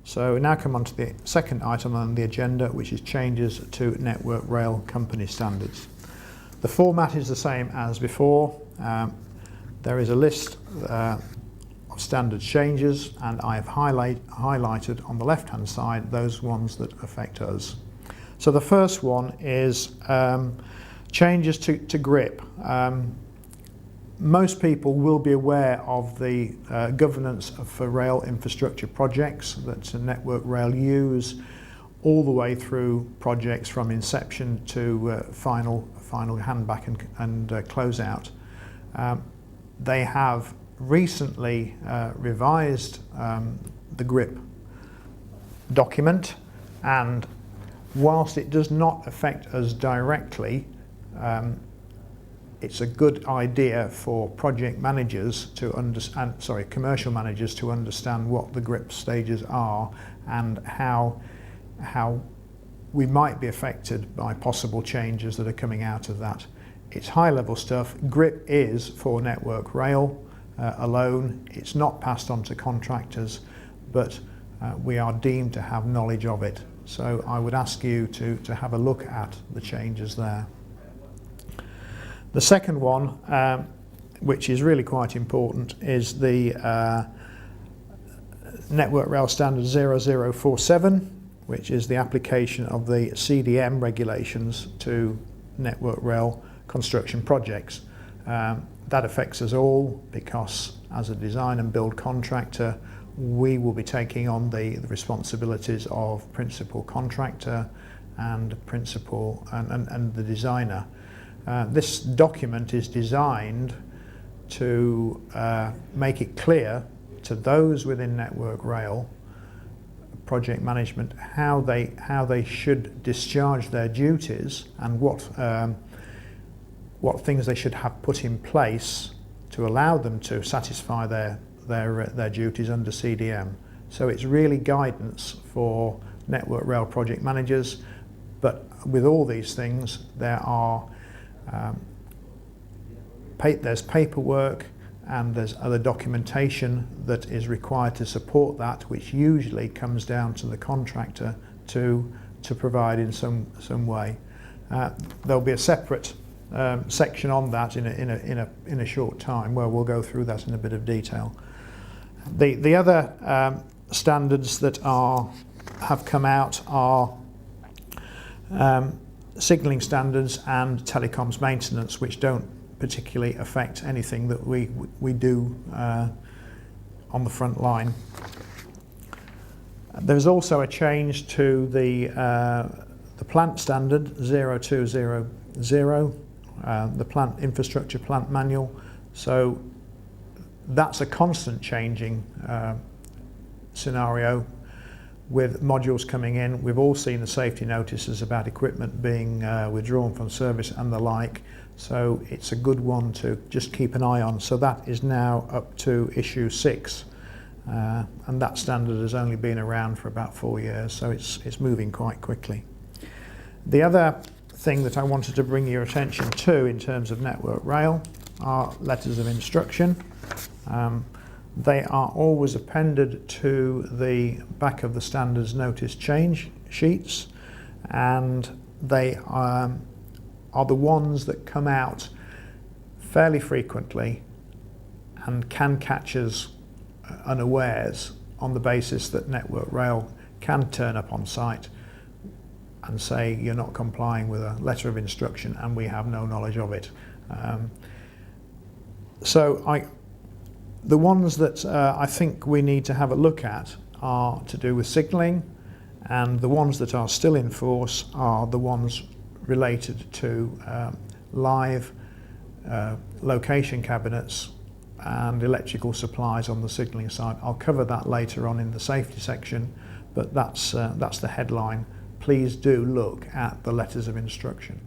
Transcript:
So we now come on to the second item on the agenda, which is changes to Network Rail company standards. The format is the same as before. There is a list of standard changes, and I have highlighted on the left-hand side those ones that affect us. So the first one is changes to GRIP. Most people will be aware of the governance for rail infrastructure projects that Network Rail use all the way through projects from inception to final handback and closeout. They have recently revised the GRIP document, and whilst it does not affect us directly, it's a good idea for project managers to understand, commercial managers to understand what the GRIP stages are and how we might be affected by possible changes that are coming out of that. It's high level stuff. GRIP is for Network Rail alone. It's not passed on to contractors, but we are deemed to have knowledge of it. So I would ask you to have a look at the changes there. The second one, which is really quite important, is the Network Rail Standard 0047, which is the application of the CDM regulations to Network Rail construction projects. That affects us all because as a design and build contractor, we will be taking on the responsibilities of principal contractor and principal and the designer. This document is designed to make it clear to those within Network Rail project management how they should discharge their duties and what things they should have put in place to allow them to satisfy their duties under CDM. So it's really guidance for Network Rail project managers, but with all these things there's paperwork and there's other documentation that is required to support that, which usually comes down to the contractor to provide in some way. There'll be a separate section on that in a short time where we'll go through that in a bit of detail. The other standards that have come out are signalling standards and telecoms maintenance, which don't particularly affect anything that we do on the front line. There's also a change to the plant standard 0200, the plant infrastructure plant manual. So that's a constant changing scenario with modules coming in. We've all seen the safety notices about equipment being withdrawn from service and the like, so it's a good one to just keep an eye on. So that is now up to issue 6, and that standard has only been around for about 4 years, so it's moving quite quickly. The other thing that I wanted to bring your attention to in terms of Network Rail are letters of instruction. They are always appended to the back of the standards notice change sheets, and they are the ones that come out fairly frequently and can catch us unawares on the basis that Network Rail can turn up on site and say you're not complying with a letter of instruction and we have no knowledge of it. The ones that I think we need to have a look at are to do with signalling, and the ones that are still in force are the ones related to live location cabinets and electrical supplies on the signalling side. I'll cover that later on in the safety section, but that's the headline. Please do look at the letters of instruction.